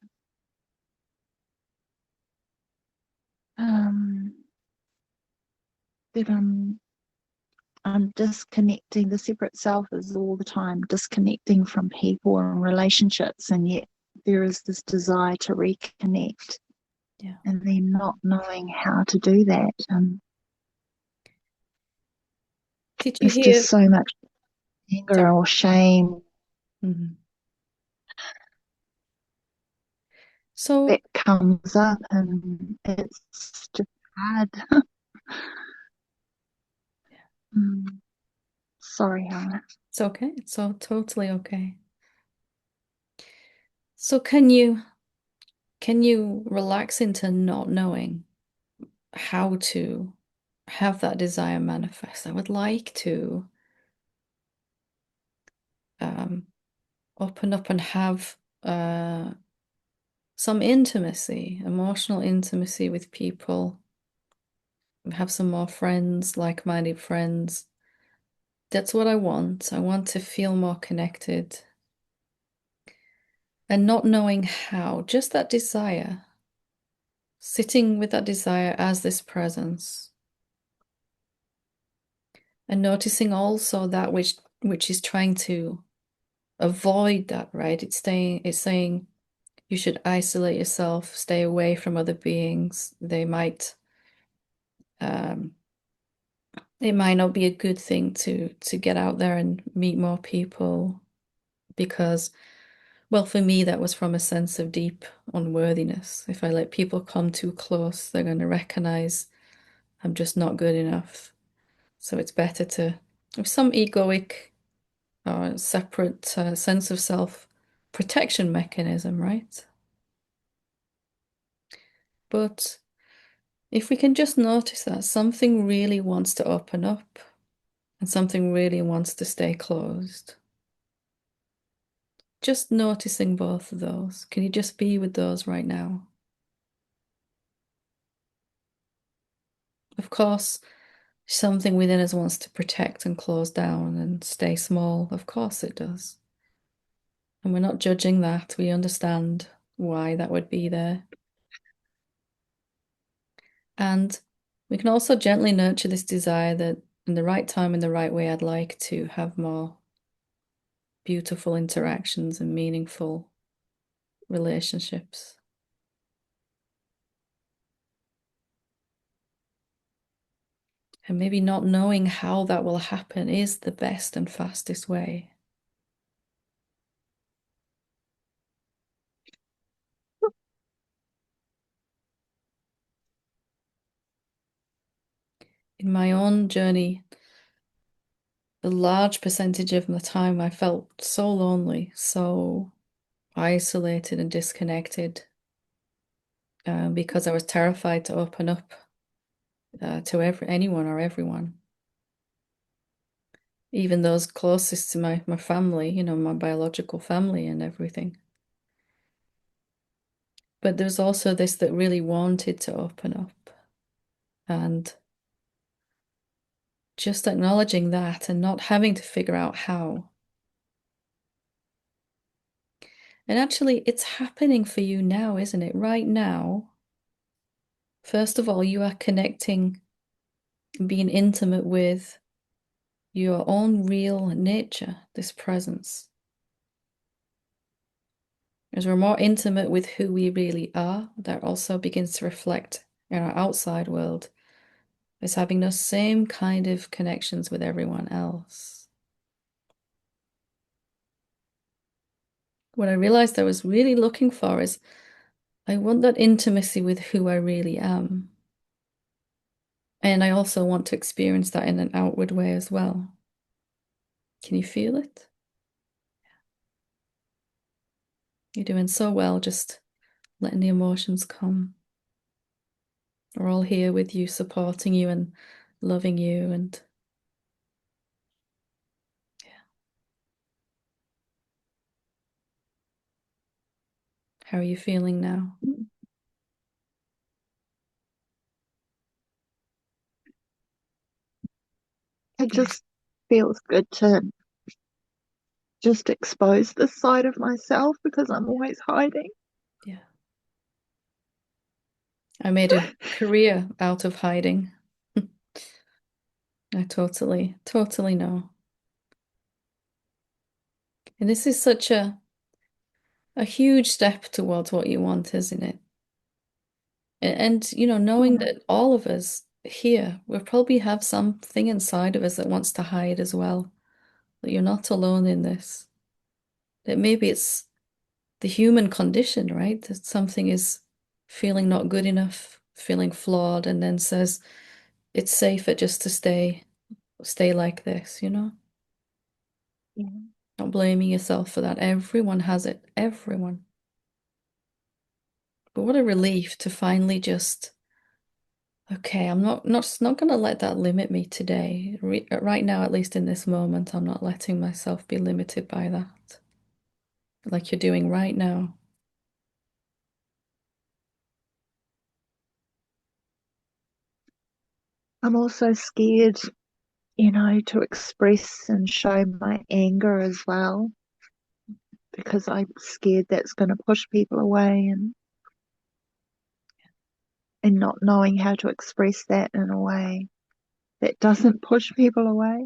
that I'm disconnecting. The separate self is all the time disconnecting from people and relationships, and yet there is this desire to reconnect. Yeah. And then not knowing how to do that. Did you There's hear? just so much anger Sorry. or shame So that comes up, and it's just hard. Sorry, Helen. it's okay. It's all totally okay. So can you relax into not knowing how to have that desire manifest. I would like to open up and have some intimacy, emotional intimacy with people, have some more friends, like-minded friends. That's what I want. I want to feel more connected. And not knowing how, just that desire, sitting with that desire as this presence. And noticing also that which is trying to avoid that, right? It's saying you should isolate yourself, stay away from other beings. They might it might not be a good thing to get out there and meet more people because, well, for me that was from a sense of deep unworthiness. If I let people come too close, they're going to recognize I'm just not good enough. So it's better to have some egoic or separate sense of self protection mechanism, right? But if we can just notice that something really wants to open up and something really wants to stay closed, just noticing both of those. Can you just be with those right now? Of course, something within us wants to protect and close down and stay small. Of course it does. And we're not judging that. We understand why that would be there. And we can also gently nurture this desire that in the right time, in the right way, I'd like to have more beautiful interactions and meaningful relationships. And maybe not knowing how that will happen is the best and fastest way. In my own journey, a large percentage of the time I felt so lonely, so isolated and disconnected because I was terrified to open up to anyone or everyone. Even those closest to my family, you know, my biological family and everything. But there's also this that really wanted to open up. And just acknowledging that and not having to figure out how. And actually, it's happening for you now, isn't it? Right now, first of all, you are connecting, being intimate with your own real nature, this presence. As we're more intimate with who we really are, that also begins to reflect in our outside world as having those same kind of connections with everyone else. What I realized I was really looking for is I want that intimacy with who I really am. And I also want to experience that in an outward way as well. Can you feel it? You're doing so well, just letting the emotions come. We're all here with you, supporting you and loving you. And yeah. How are you feeling now? It just feels good to just expose this side of myself because I'm always hiding. Yeah. I made a career out of hiding. I totally know. And this is such a huge step towards what you want, isn't it? And you know, knowing that all of us here, we probably have something inside of us that wants to hide as well. That you're not alone in this. That maybe it's the human condition, right? That something is feeling not good enough, feeling flawed, and then says it's safer just to stay like this, you know? Yeah. Not blaming yourself for that. Everyone has it. Everyone. But what a relief to finally just Okay, I'm not going to let that limit me today. Right now, at least in this moment, I'm not letting myself be limited by that, like you're doing right now. I'm also scared, to express and show my anger as well, because I'm scared that's going to push people away, and not knowing how to express that in a way that doesn't push people away.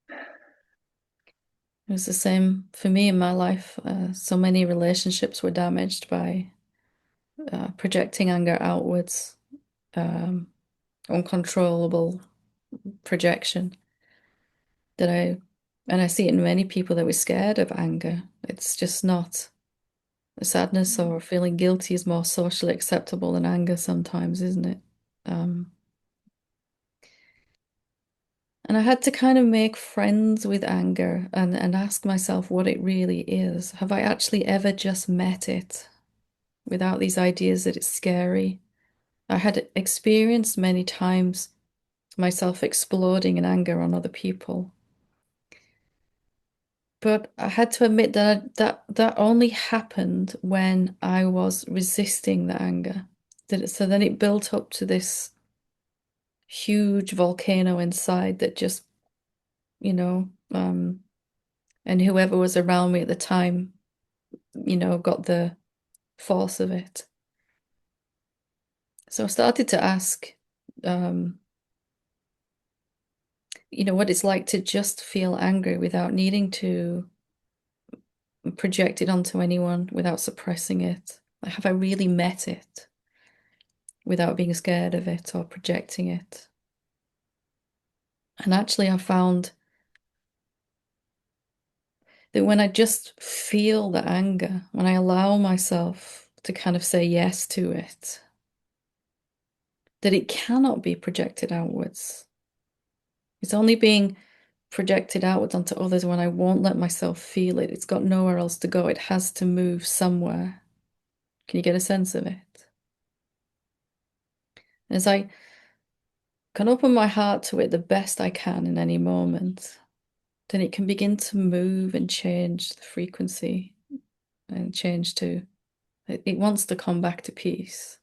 It was the same for me in my life. So many relationships were damaged by projecting anger outwards, uncontrollable projection and I see it in many people that were scared of anger. It's just not. Sadness or feeling guilty is more socially acceptable than anger sometimes, isn't it? Um, and I had to kind of make friends with anger and ask myself what it really is. Have I actually ever just met it without these ideas that it's scary? I had experienced many times myself exploding in anger on other people. But I had to admit that only happened when I was resisting the anger. So then it built up to this huge volcano inside that just, you know, and whoever was around me at the time, got the force of it. So I started to ask, what it's like to just feel angry without needing to project it onto anyone, without suppressing it. Like, have I really met it without being scared of it or projecting it? And actually, I found that when I just feel the anger, when I allow myself to kind of say yes to it, that it cannot be projected outwards. It's only being projected outwards onto others when I won't let myself feel it. It's got nowhere else to go. It has to move somewhere. Can you get a sense of it? As I can open my heart to it the best I can in any moment, then it can begin to move and change the frequency and change to, it wants to come back to peace.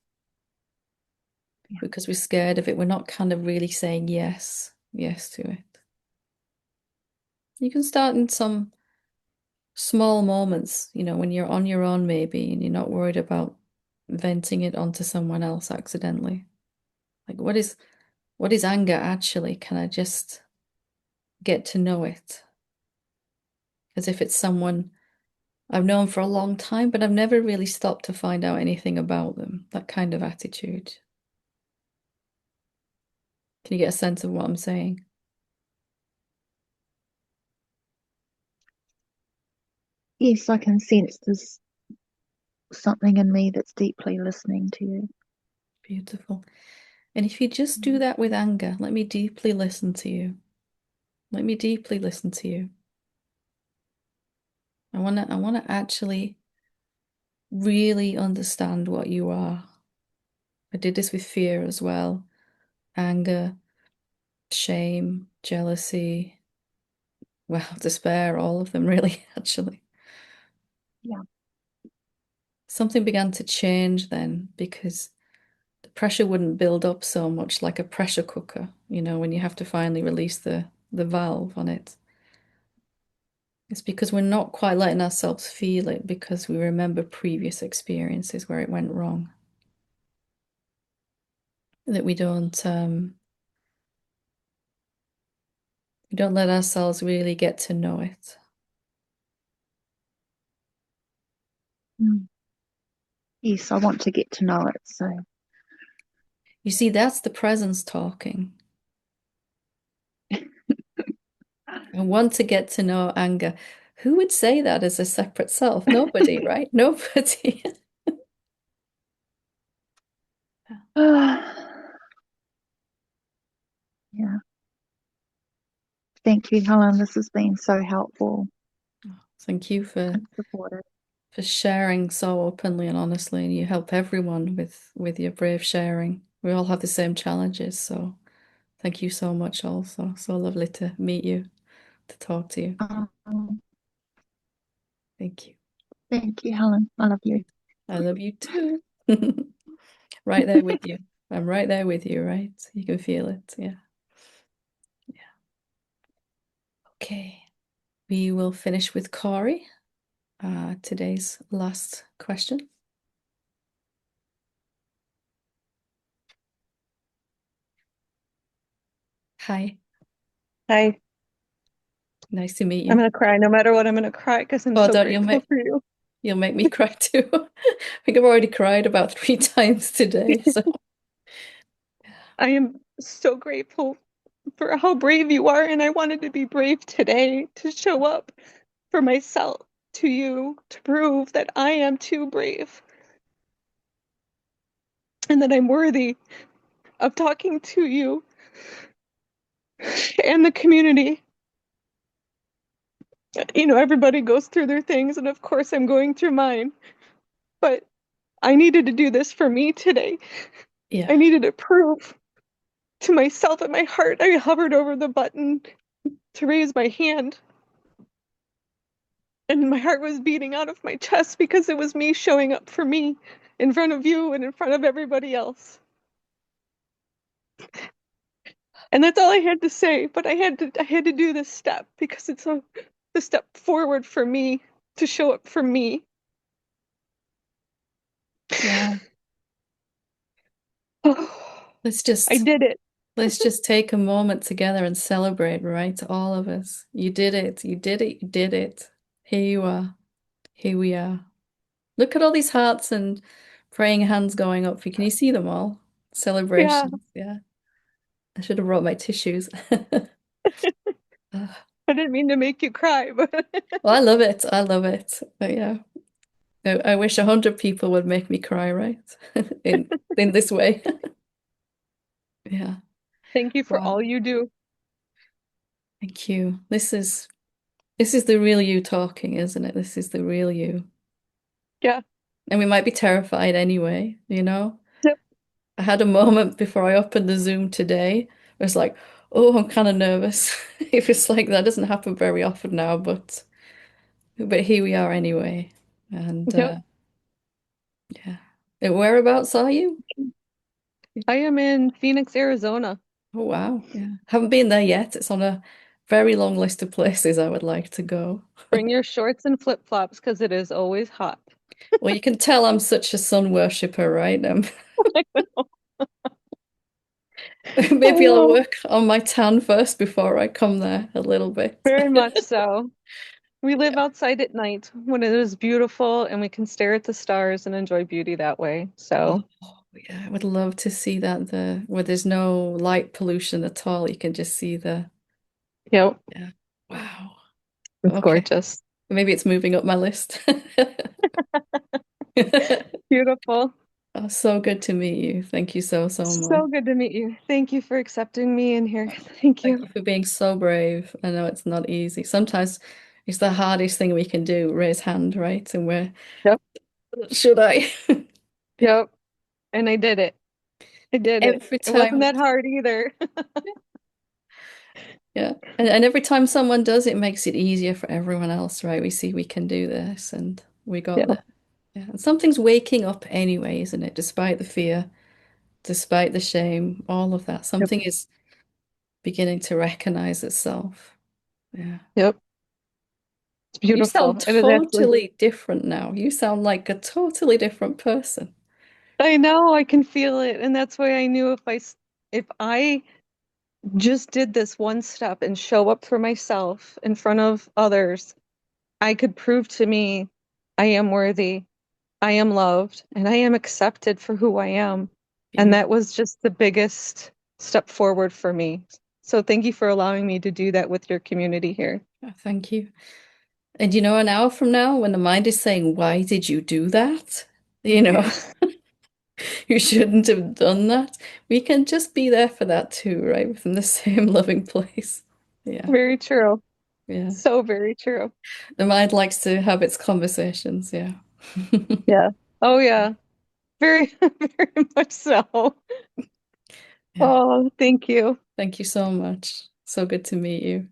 Yeah. Because we're scared of it. We're not kind of really saying yes to it. You can start in some small moments, when you're on your own maybe, and you're not worried about venting it onto someone else accidentally. Like, what is anger actually? Can I just get to know it? As if it's someone I've known for a long time, but I've never really stopped to find out anything about them. That kind of attitude. Can you get a sense of what I'm saying? Yes, I can sense there's something in me that's deeply listening to you. Beautiful. And if you just do that with anger, let me deeply listen to you. Let me deeply listen to you. I wanna actually really understand what you are. I did this with fear as well. Anger, shame, jealousy, well, despair, all of them really, actually. Yeah. Something began to change then because the pressure wouldn't build up so much like a pressure cooker, when you have to finally release the valve on it. It's because we're not quite letting ourselves feel it because we remember previous experiences where it went wrong. That we don't let ourselves really get to know it. Yes, I want to get to know it. So you see, that's the presence talking. I want to get to know anger. Who would say that as a separate self? Nobody, right? Nobody. yeah. Thank you, Helen. This has been so helpful. Thank you for supportive. For sharing so openly and honestly, and you help everyone with your brave sharing. We all have the same challenges. So thank you so much also. So lovely to meet you, to talk to you. Thank you. Thank you, Helen. I love you. I love you too. Right there with you. I'm right there with you, right? You can feel it. Yeah. Yeah. Okay. We will finish with Corey. Today's last question. Hi. Hi. Nice to meet I'm you. gonna cry no matter what. I'm gonna cry because I'm Oh, so don't you'll grateful make for you. you'll make me cry too. I think I've already cried about 3 times today. So I am so grateful for how brave you are, and I wanted to be brave today to show up for myself to you to prove that I am too brave and that I'm worthy of talking to you and the community. You know, everybody goes through their things, and of course, I'm going through mine, but I needed to do this for me today. yeah. I needed to prove to myself and my heart. I hovered over the button to raise my hand, and my heart was beating out of my chest because it was me showing up for me in front of you and in front of everybody else. And that's all I had to say, but I had to do this step because it's the step forward for me to show up for me. Wow. I did it. Let's just take a moment together and celebrate, right? All of us. You did it. You did it. You did it. Here you are. Here we are. Look at all these hearts and praying hands going up. Can you see them all? Yeah. Celebrations. Yeah. I should have brought my tissues. I didn't mean to make you cry, but Well, I love it. I love it. But yeah. I wish 100 people would make me cry, right? In this way. Yeah. thank you for Wow. all you do. Thank you. This is the real you talking, isn't it? This is the real you. Yeah. And we might be terrified anyway, you know? Yep. I had a moment before I opened the Zoom today. I was like, oh, I'm kind of nervous. It was like that doesn't happen very often now, but here we are anyway. And Yep. yeah. Whereabouts are you? I am in Phoenix, Arizona. Oh wow. Yeah. Haven't been there yet. It's on a very long list of places I would like to go. Bring your shorts and flip-flops because it is always hot. Well, you can tell I'm such a sun worshipper, right? I Maybe I'll know. work on my tan first before I come there a little bit. Very much so. We live Yeah. outside at night when it is beautiful and we can stare at the stars and enjoy beauty that way. So, Oh, yeah, I would love to see that where there's no light pollution at all. You can just see yep, yeah. Wow. it's Okay. gorgeous. Maybe it's moving up my list. Beautiful. Oh, so good to meet you. Thank you so, so much. So good to meet you. Thank you for accepting me in here. Thank Thank you. you for being so brave. I know it's not easy. Sometimes it's the hardest thing we can do, raise hand, right? And Yep, should I? yep. And I did it. I did it. Every It wasn't time, that hard either. yeah. And every time someone does, it makes it easier for everyone else, right? We see we can do this and we got Yeah, there. Yeah. And something's waking up anyway, isn't it? Despite the fear, despite the shame, all of that. yep, Something is beginning to recognize itself. Yeah. yep. It's You sound beautiful. It is actually. totally different now. You sound like a totally different person. I know, I can feel it. And that's why I knew if I just did this one step and show up for myself in front of others, I could prove to me I am worthy, I am loved, and I am accepted for who I am. And Beautiful. that was just the biggest step forward for me. So thank you for allowing me to do that with your community here. Thank you. And an hour from now, when the mind is saying, why did you do that? Yeah. You shouldn't have done that. We can just be there for that too, right? Within the same loving place. Yeah. Very true. Yeah. So very true. The mind likes to have its conversations. Yeah. Yeah. Oh yeah. Very, very much so. Yeah. Oh, thank you. Thank you so much. So good to meet you.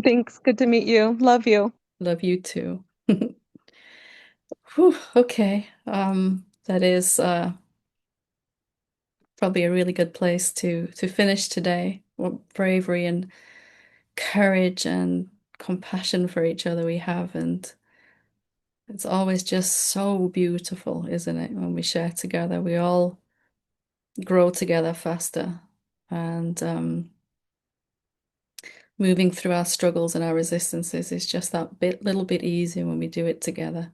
Thanks. Good to meet you. Love you. Love you too. Whew, okay. That is probably a really good place to finish today. What bravery and courage and compassion for each other we have, and it's always just so beautiful, isn't it? When we share together, we all grow together faster, and moving through our struggles and our resistances is just that little bit easier when we do it together.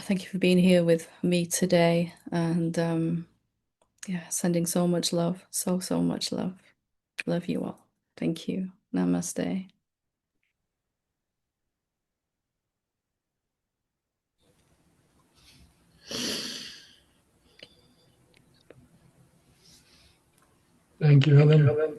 Thank you for being here with me today, and yeah, sending so much love, so much love. Love you all. Thank you. Namaste. Thank you, Helen.